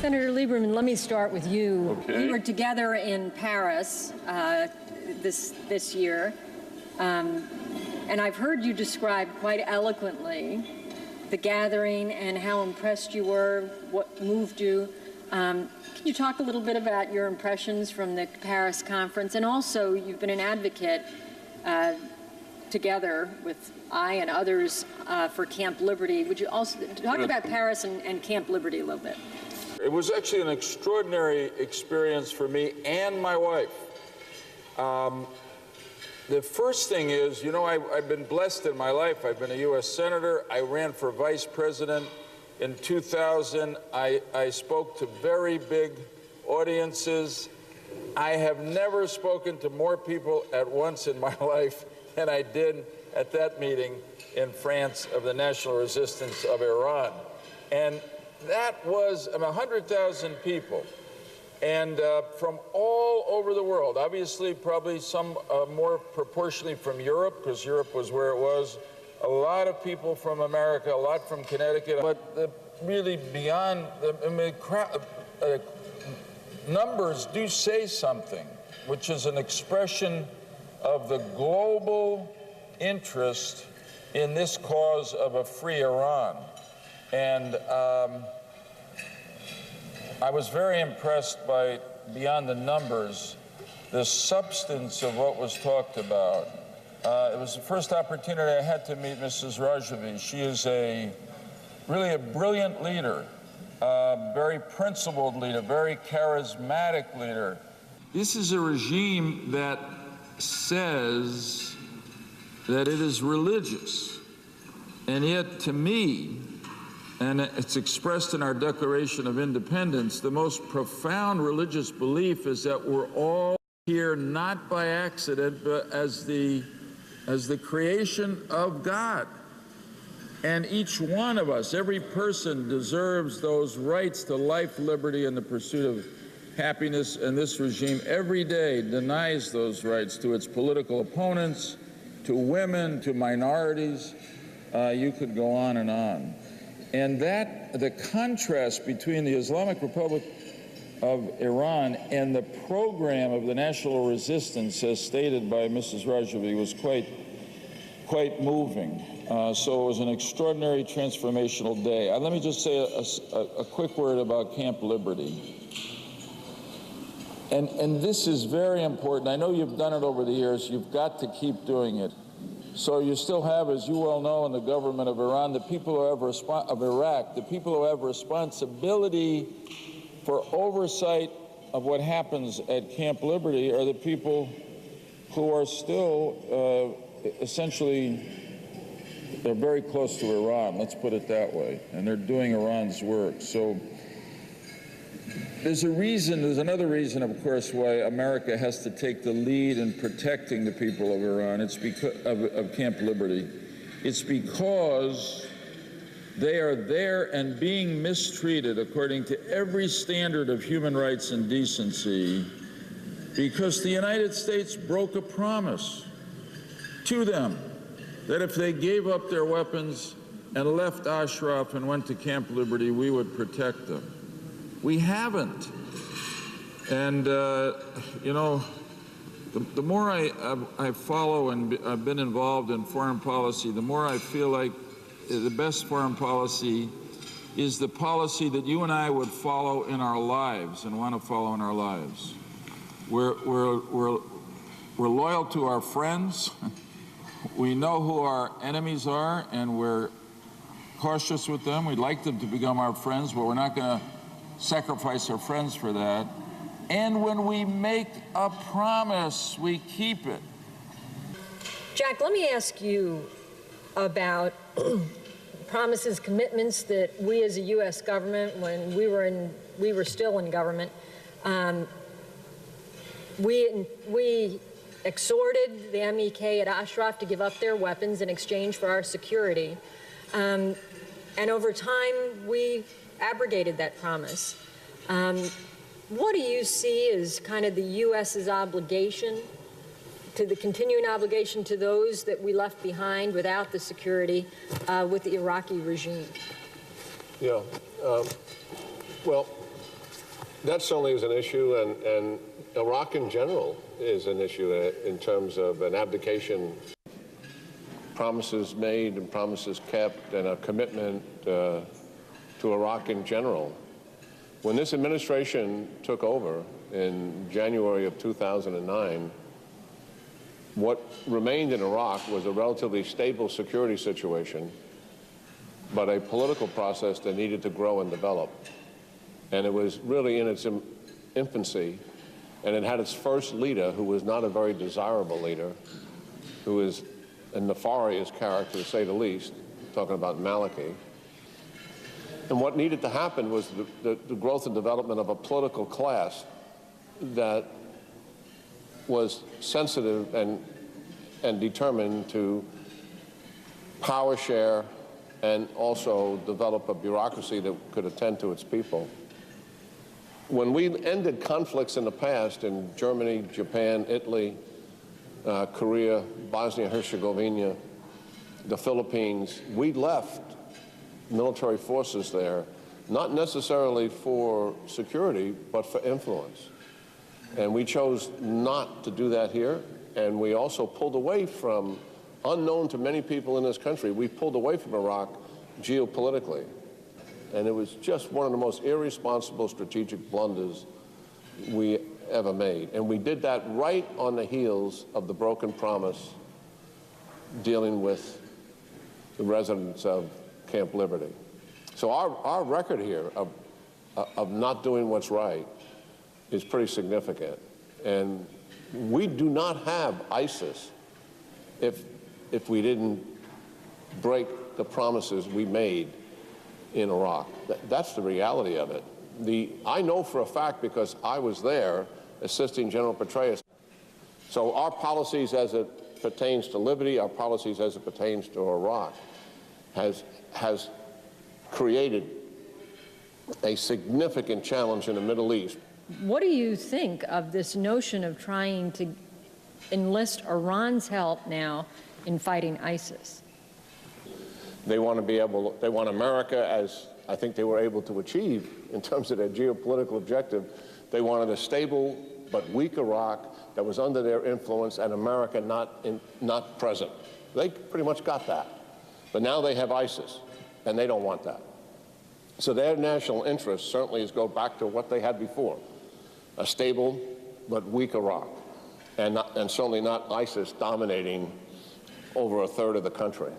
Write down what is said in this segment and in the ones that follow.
Senator Lieberman, let me start with you. Okay. We were together in Paris this year, and I've heard you describe quite eloquently the gathering and how impressed you were, what moved you. Can you talk a little bit about your impressions from the Paris conference? And also, you've been an advocate together with I and others for Camp Liberty. Would you also talk about Paris and Camp Liberty a little bit? It was actually an extraordinary experience for me and my wife. The first thing is, you know, I've been blessed in my life. I've been a U.S. Senator. I ran for Vice President. In 2000, I spoke to very big audiences. I have never spoken to more people at once in my life than I did at that meeting in France of the National Resistance of Iran. And that was 100,000 people, and from all over the world. Obviously, probably some more proportionally from Europe, because Europe was where it was. A lot of people from America, a lot from Connecticut, but really beyond, numbers do say something, which is an expression of the global interest in this cause of a free Iran. And I was very impressed by, beyond the numbers, the substance of what was talked about. It was the first opportunity I had to meet Mrs. Rajavi. She is really a brilliant leader, very principled leader, very charismatic leader. This is a regime that says that it is religious, and yet to me, and it's expressed in our Declaration of Independence, the most profound religious belief is that we're all here not by accident, but as the creation of God. And each one of us, every person, deserves those rights to life, liberty, and the pursuit of happiness, and this regime every day denies those rights to its political opponents, to women, to minorities. You could go on and on. And the contrast between the Islamic Republic of Iran and the program of the national resistance, as stated by Mrs. Rajavi, was quite moving. So it was an extraordinary transformational day. Let me just say a quick word about Camp Liberty. And this is very important. I know you've done it over the years. You've got to keep doing it. So you still have, as you well know, in the government of Iran, the people who have of Iraq, the people who have responsibility for oversight of what happens at Camp Liberty are the people who are still essentially, they're very close to Iran, let's put it that way, and they're doing Iran's work. So there's another reason, of course, why America has to take the lead in protecting the people of Iran. It's because of Camp Liberty. It's because they are there and being mistreated according to every standard of human rights and decency because the United States broke a promise to them that if they gave up their weapons and left Ashraf and went to Camp Liberty, we would protect them. We haven't. And, you know, the more I follow and I've been involved in foreign policy, the more I feel like the best foreign policy is the policy that you and I would follow in our lives and want to follow in our lives. We're loyal to our friends. We know who our enemies are, and we're cautious with them. We'd like them to become our friends, but we're not going to sacrifice our friends for that. And when we make a promise, we keep it. Jack, let me ask you about promises, commitments that we as a U.S. government, when we were still in government, we exhorted the MEK at Ashraf to give up their weapons in exchange for our security. And over time, we abrogated that promise. What do you see as kind of the U.S.'s obligation, to the continuing obligation to those that we left behind without the security with the Iraqi regime? Yeah. Well, That certainly is an issue, and Iraq in general is an issue in terms of an abdication. Promises made and promises kept, and a commitment to Iraq in general. When this administration took over in January of 2009, what remained in Iraq was a relatively stable security situation, but a political process that needed to grow and develop. And it was really in its infancy, and it had its first leader, who was not a very desirable leader, who is a nefarious character, to say the least, talking about Maliki. And what needed to happen was the growth and development of a political class that was sensitive and determined to power share and also develop a bureaucracy that could attend to its people. When we ended conflicts in the past in Germany, Japan, Italy, Korea, Bosnia-Herzegovina, the Philippines, we left military forces there, not necessarily for security, but for influence. And we chose not to do that here, and we also pulled away from, unknown to many people in this country, we pulled away from Iraq geopolitically. And it was just one of the most irresponsible strategic blunders we ever made. And we did that right on the heels of the broken promise dealing with the residents of Camp Liberty. So our record here of not doing what's right is pretty significant. And we do not have ISIS if we didn't break the promises we made in Iraq. That's the reality of it. I know for a fact, because I was there assisting General Petraeus. So our policies as it pertains to Liberty, our policies as it pertains to Iraq, has created a significant challenge in the Middle East. What do you think of this notion of trying to enlist Iran's help now in fighting ISIS? They want to be able, they want America, as I think they were able to achieve in terms of their geopolitical objective. They wanted a stable but weak Iraq that was under their influence, and America not present. They pretty much got that. But now they have ISIS, and they don't want that. So their national interest certainly is go back to what they had before, a stable but weak Iraq, and certainly not ISIS dominating over a third of the country.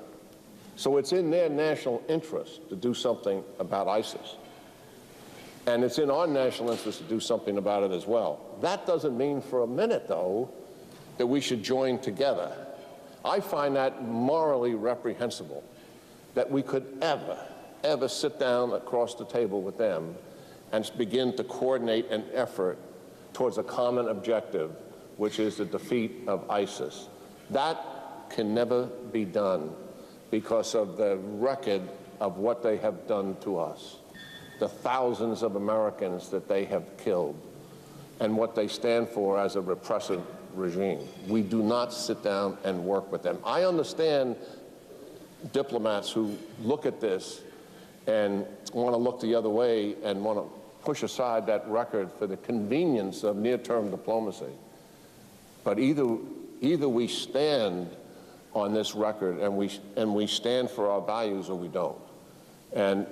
So it's in their national interest to do something about ISIS. And it's in our national interest to do something about it as well. That doesn't mean for a minute, though, that we should join together. I find that morally reprehensible, that we could ever sit down across the table with them and begin to coordinate an effort towards a common objective, which is the defeat of ISIS. That can never be done because of the record of what they have done to us, the thousands of Americans that they have killed, and what they stand for as a repressive regime. We do not sit down and work with them. I understand diplomats who look at this and want to look the other way and want to push aside that record for the convenience of near-term diplomacy. But either we stand on this record and we stand for our values, or we don't. And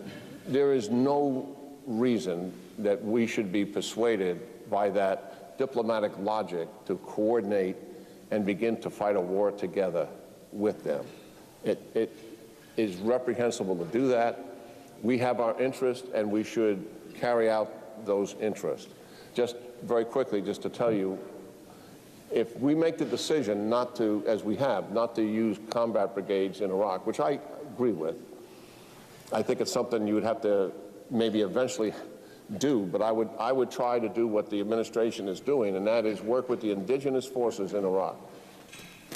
there is no reason that we should be persuaded by that diplomatic logic to coordinate and begin to fight a war together with them. It is reprehensible to do that. We have our interest, and we should carry out those interests. Just very quickly, just to tell you, if we make the decision not to, as we have, not to use combat brigades in Iraq, which I agree with, I think it's something you would have to maybe eventually do, but I would try to do what the administration is doing, and that is work with the indigenous forces in Iraq.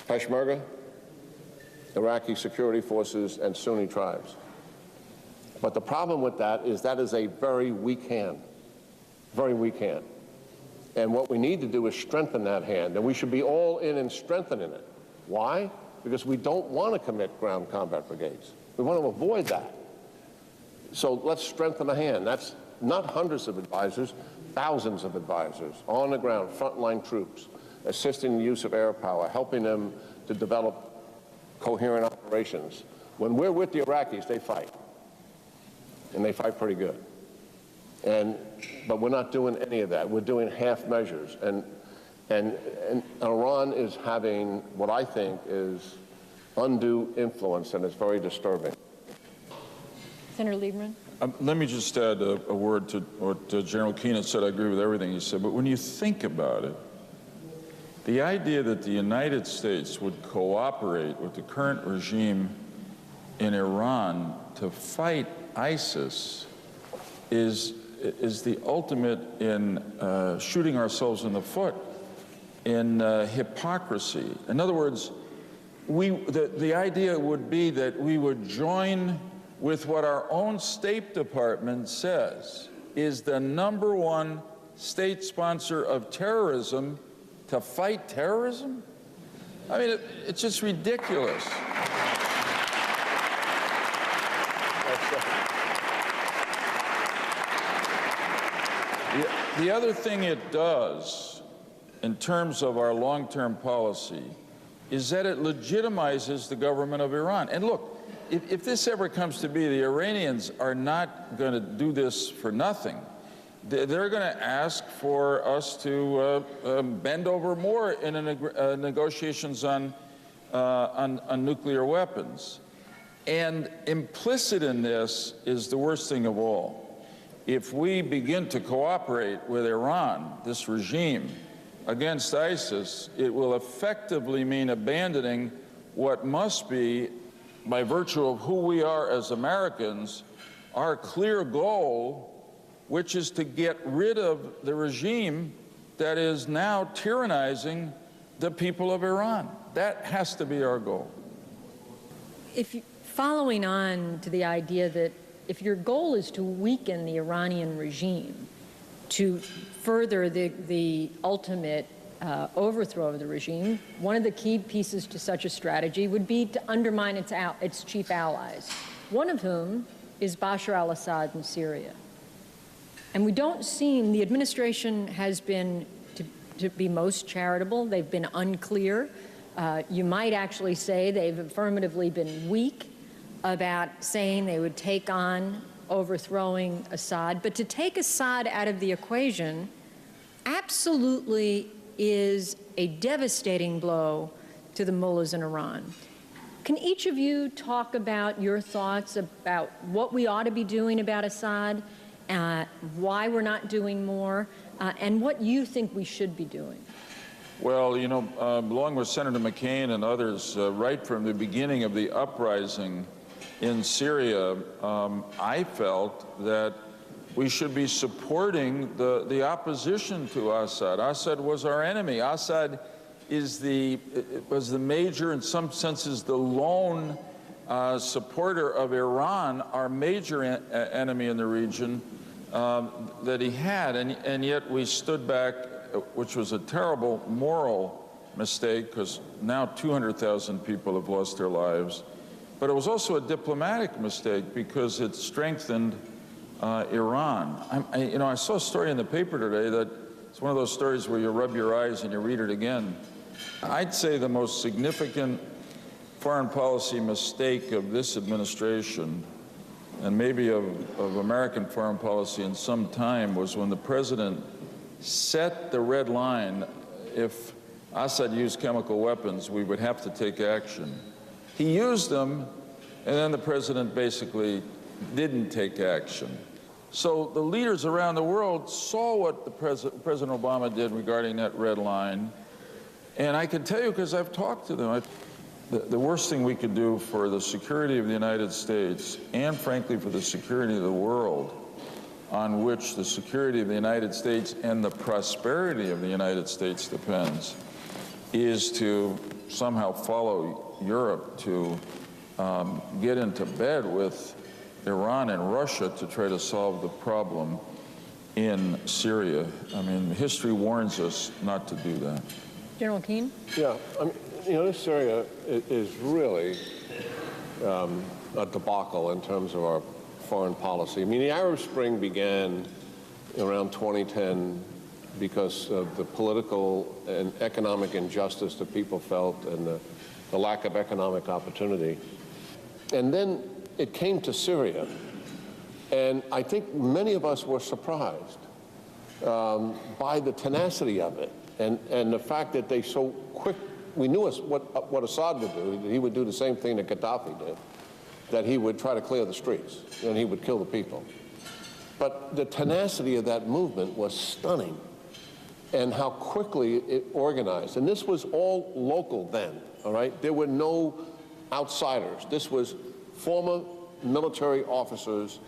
Peshmerga, Iraqi security forces, and Sunni tribes. But the problem with that is a very weak hand, very weak hand. And what we need to do is strengthen that hand, and we should be all in strengthening it. Why? Because we don't want to commit ground combat brigades. We want to avoid that. So let's strengthen the hand. That's not hundreds of advisors, thousands of advisors on the ground, frontline troops, assisting the use of air power, helping them to develop coherent operations. When we're with the Iraqis, they fight. And they fight pretty good. But we're not doing any of that. We're doing half measures. And Iran is having what I think is undue influence, and it's very disturbing. Senator Lieberman? Let me just add a word to what General Keenan said. I agree with everything he said. But when you think about it, the idea that the United States would cooperate with the current regime in Iran to fight ISIS is the ultimate in shooting ourselves in the foot, in hypocrisy. In other words, the idea would be that we would join with what our own State Department says is the #1 state sponsor of terrorism to fight terrorism? I mean, it's just ridiculous. The other thing it does, in terms of our long-term policy, is that it legitimizes the government of Iran. And look, if this ever comes to be, the Iranians are not going to do this for nothing. They're going to ask for us to bend over more in negotiations on nuclear weapons. And implicit in this is the worst thing of all. If we begin to cooperate with Iran, this regime, against ISIS, it will effectively mean abandoning what must be, by virtue of who we are as Americans, our clear goal, which is to get rid of the regime that is now tyrannizing the people of Iran. That has to be our goal. Following on to the idea that if your goal is to weaken the Iranian regime, to further the ultimate overthrow of the regime, one of the key pieces to such a strategy would be to undermine its chief allies, one of whom is Bashar al-Assad in Syria. And we don't seem, the administration has been, to be most charitable, they've been unclear. You might actually say they've affirmatively been weak about saying they would take on overthrowing Assad. But to take Assad out of the equation absolutely is a devastating blow to the mullahs in Iran. Can each of you talk about your thoughts about what we ought to be doing about Assad, why we're not doing more, and what you think we should be doing? Well, you know, along with Senator McCain and others, right from the beginning of the uprising in Syria, I felt that we should be supporting the opposition to Assad. Assad was our enemy. Assad was the major, in some senses, the lone supporter of Iran, our major enemy in the region that he had. And yet we stood back, which was a terrible moral mistake, because now 200,000 people have lost their lives. But it was also a diplomatic mistake because it strengthened Iran. I saw a story in the paper today that it's one of those stories where you rub your eyes and you read it again. I'd say the most significant foreign policy mistake of this administration, and maybe of American foreign policy in some time, was when the president set the red line. If Assad used chemical weapons, we would have to take action. He used them, and then the president basically didn't take action. So the leaders around the world saw what President Obama did regarding that red line. And I can tell you, because I've talked to them, the worst thing we could do for the security of the United States, and frankly for the security of the world, on which the security of the United States and the prosperity of the United States depends, is to somehow follow Europe to get into bed with Iran and Russia to try to solve the problem in Syria. I mean, history warns us not to do that. General Keane? Yeah, this Syria is really a debacle in terms of our foreign policy. I mean, the Arab Spring began around 2010 because of the political and economic injustice that people felt and the lack of economic opportunity. And then it came to Syria, and I think many of us were surprised by the tenacity of it and the fact that they so quick. We knew what Assad would do. He would do the same thing that Gaddafi did, that he would try to clear the streets and he would kill the people. But the tenacity of that movement was stunning, and how quickly it organized. And this was all local then, all right? There were no outsiders. This was former military officers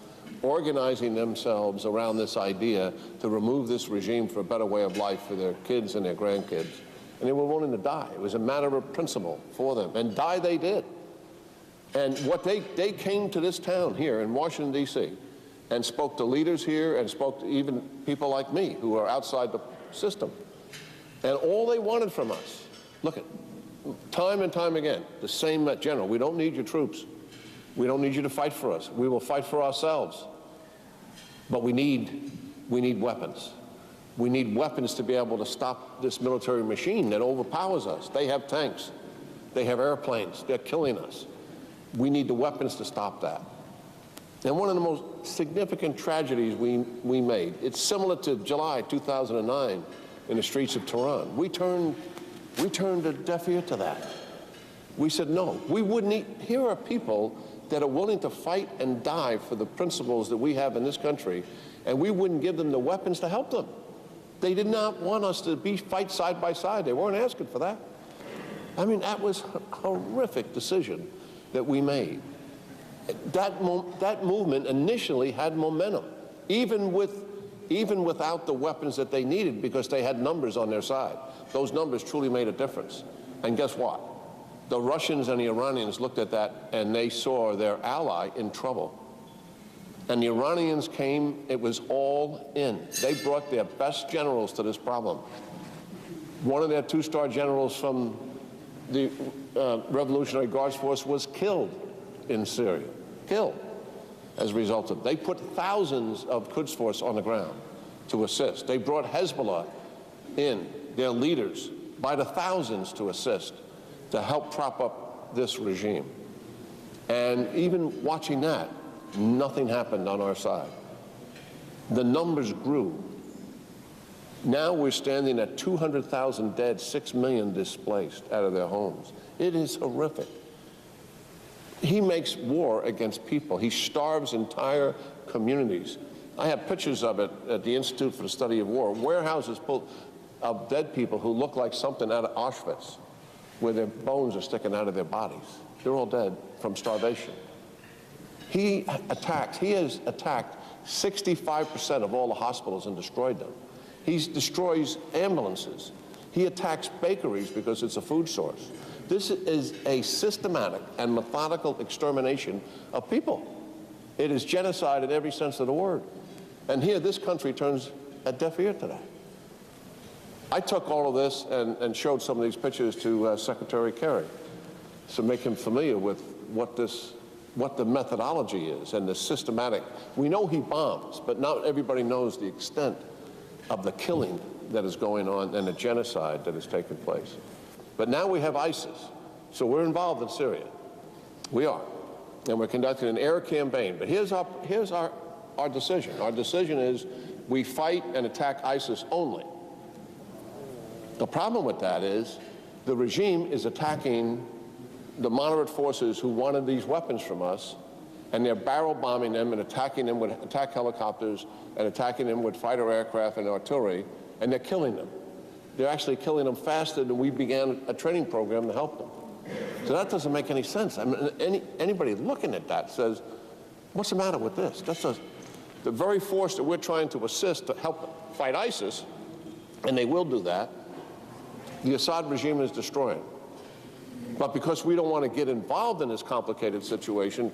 organizing themselves around this idea to remove this regime for a better way of life for their kids and their grandkids. And they were willing to die. It was a matter of principle for them, and die they did. And what they came to this town here in Washington, D.C., and spoke to leaders here and spoke to even people like me who are outside the system. And all they wanted from us, look at, time and time again, the same general: we don't need your troops. We don't need you to fight for us. We will fight for ourselves. But we need weapons. We need weapons to be able to stop this military machine that overpowers us. They have tanks. They have airplanes. They're killing us. We need the weapons to stop that. And one of the most significant tragedies we made, it's similar to July 2009 in the streets of Tehran. We turned a deaf ear to that. We said, no, we wouldn't. Here are people that are willing to fight and die for the principles that we have in this country, and we wouldn't give them the weapons to help them. They did not want us to fight side by side. They weren't asking for that. I mean, that was a horrific decision that we made. That movement initially had momentum, even without the weapons that they needed, because they had numbers on their side. Those numbers truly made a difference. And guess what? The Russians and the Iranians looked at that and they saw their ally in trouble. And the Iranians came, it was all in. They brought their best generals to this problem. One of their two-star generals from the Revolutionary Guards Force was killed in Syria, killed as a result of it. They put thousands of Quds Force on the ground to assist. They brought Hezbollah in, their leaders, by the thousands to assist, to help prop up this regime. And even watching that, nothing happened on our side. The numbers grew. Now we're standing at 200,000 dead, 6 million displaced out of their homes. It is horrific. He makes war against people. He starves entire communities. I have pictures of it at the Institute for the Study of War. Warehouses full of dead people who look like something out of Auschwitz, where their bones are sticking out of their bodies. They're all dead from starvation. He has attacked 65% of all the hospitals and destroyed them. He destroys ambulances. He attacks bakeries because it's a food source. This is a systematic and methodical extermination of people. It is genocide in every sense of the word. And here, this country turns a deaf ear to that. I took all of this and showed some of these pictures to Secretary Kerry to make him familiar with what the methodology is and the systematic. We know he bombs, but not everybody knows the extent of the killing that is going on and the genocide that is taking place. But now we have ISIS, so we're involved in Syria. We are, and we're conducting an air campaign. But here's our decision. Our decision is we fight and attack ISIS only. The problem with that is the regime is attacking the moderate forces who wanted these weapons from us, and they're barrel bombing them and attacking them with attack helicopters and attacking them with fighter aircraft and artillery, and they're killing them. They're actually killing them faster than we began a training program to help them. So that doesn't make any sense. I mean, anybody looking at that says, what's the matter with this? That's the very force that we're trying to assist to help fight ISIS, and they will do that, the Assad regime is destroying. But because we don't want to get involved in this complicated situation,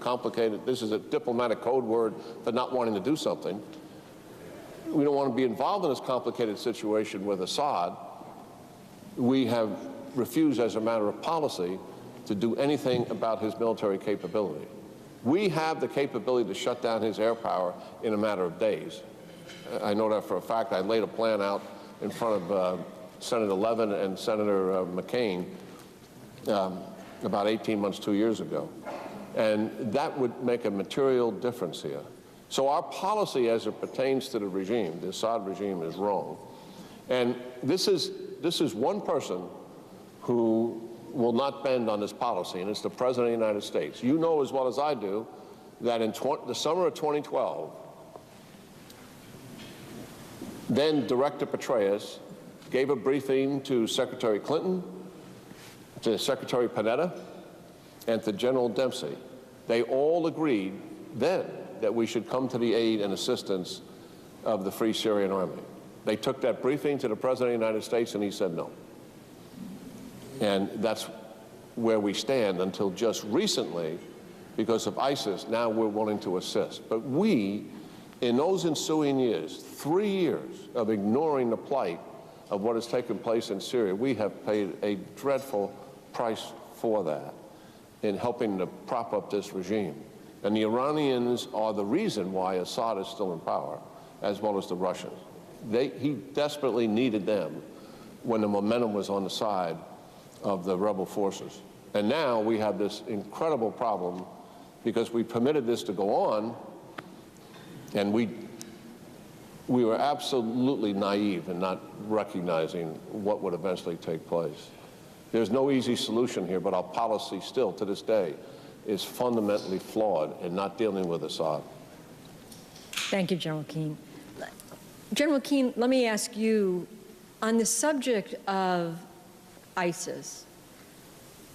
this is a diplomatic code word for not wanting to do something, we don't want to be involved in this complicated situation with Assad, we have refused as a matter of policy to do anything about his military capability. We have the capability to shut down his air power in a matter of days. I know that for a fact. I laid a plan out in front of Senator Levin and Senator McCain about 18 months, 2 years ago. And that would make a material difference here. So our policy as it pertains to the regime, the Assad regime, is wrong. And this is one person who will not bend on this policy, and it's the President of the United States. You know as well as I do that in the summer of 2012, then Director Petraeus gave a briefing to Secretary Clinton, to Secretary Panetta, and to General Dempsey. They all agreed then that we should come to the aid and assistance of the Free Syrian Army. They took that briefing to the President of the United States, and he said no. And that's where we stand until just recently, because of ISIS, now we're willing to assist. But we, in those ensuing years, 3 years of ignoring the plight of what has taken place in Syria, we have paid a dreadful price for that in helping to prop up this regime. And the Iranians are the reason why Assad is still in power, as well as the Russians. He desperately needed them when the momentum was on the side of the rebel forces. And now we have this incredible problem because we permitted this to go on, and we were absolutely naive in not recognizing what would eventually take place. There's no easy solution here, but our policy still, to this day, is fundamentally flawed in not dealing with Assad. Thank you, General Keane. General Keane, let me ask you, on the subject of ISIS,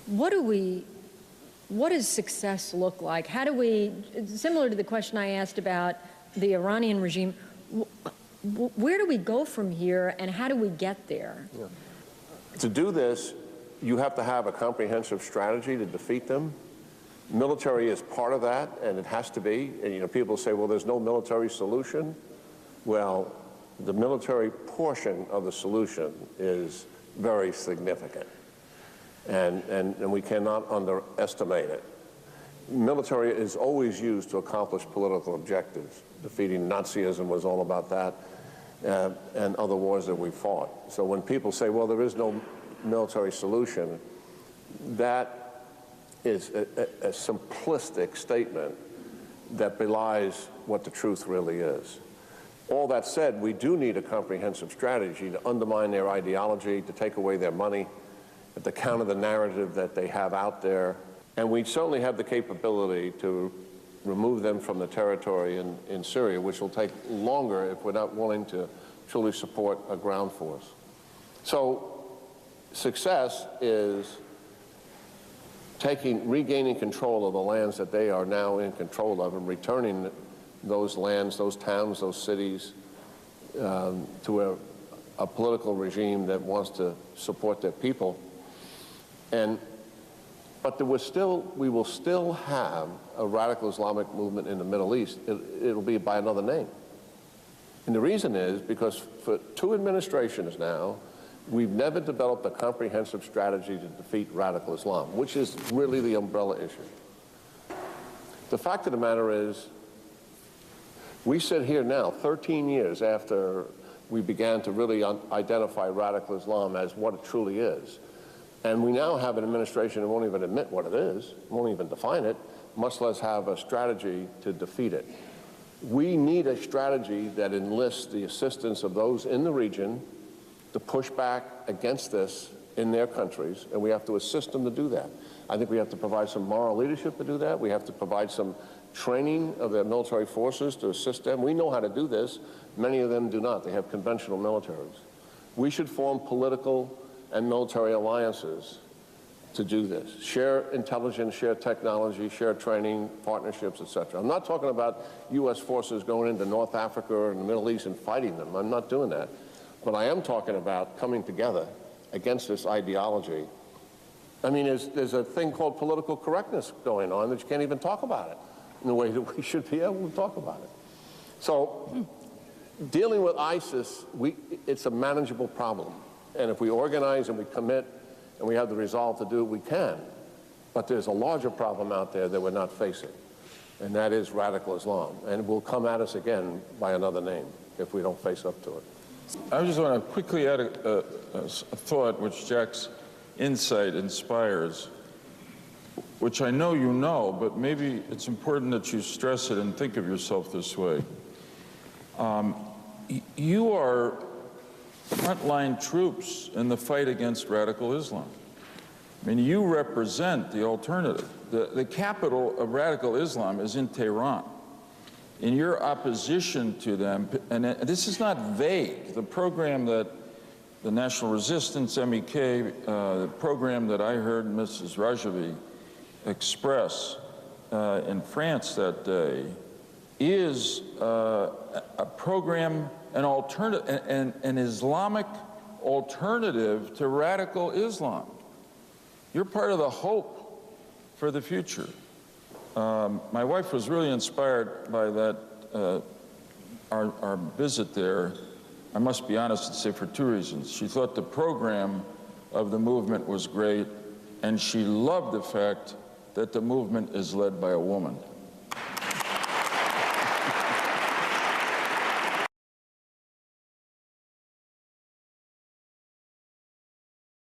what does success look like? How do we, similar to the question I asked about the Iranian regime, where do we go from here and how do we get there? Yeah. To do this, you have to have a comprehensive strategy to defeat them. Military is part of that, and it has to be. And, people say, well, there's no military solution. Well, the military portion of the solution is very significant, and we cannot underestimate it. Military is always used to accomplish political objectives. Defeating Nazism was all about that, and other wars that we fought. So when people say, well, there is no military solution, that is a simplistic statement that belies what the truth really is. All that said, we do need a comprehensive strategy to undermine their ideology, to take away their money, to counter the narrative that they have out there. And we certainly have the capability to remove them from the territory in Syria, which will take longer if we're not willing to truly support a ground force. So success is regaining control of the lands that they are now in control of and returning those lands, those towns, those cities to a political regime that wants to support their people. But we will still have a radical Islamic movement in the Middle East. It'll be by another name. And the reason is because for 2 administrations now, we've never developed a comprehensive strategy to defeat radical Islam, which is really the umbrella issue. The fact of the matter is, we sit here now, 13 years after we began to really identify radical Islam as what it truly is. And we now have an administration that won't even admit what it is, won't even define it, much less have a strategy to defeat it. We need a strategy that enlists the assistance of those in the region to push back against this in their countries, and we have to assist them to do that. I think we have to provide some moral leadership to do that. We have to provide some training of their military forces to assist them. We know how to do this. Many of them do not. They have conventional militaries. We should form political and military alliances to do this. Share intelligence, share technology, share training, partnerships, etc. I'm not talking about U.S. forces going into North Africa or in the Middle East and fighting them. I'm not doing that. But I am talking about coming together against this ideology. I mean, there's a thing called political correctness going on that you can't even talk about it in the way that we should be able to talk about it. So dealing with ISIS, it's a manageable problem. And if we organize and we commit and we have the resolve to do it, we can. But there's a larger problem out there that we're not facing. and that is radical Islam. And it will come at us again by another name if we don't face up to it. I just want to quickly add a thought which Jack's insight inspires, which I know you know, but maybe it's important that you stress it and think of yourself this way. You are frontline troops in the fight against radical Islam. I mean, you represent the alternative. The capital of radical Islam is in Tehran. In your opposition to them, and this is not vague, the program that the National Resistance, MEK, the program that I heard Mrs. Rajavi express in France that day is a program, an alternative, an Islamic alternative to radical Islam. You're part of the hope for the future. My wife was really inspired by that, our visit there. I must be honest and say for two reasons. She thought the program of the movement was great, and she loved the fact that the movement is led by a woman.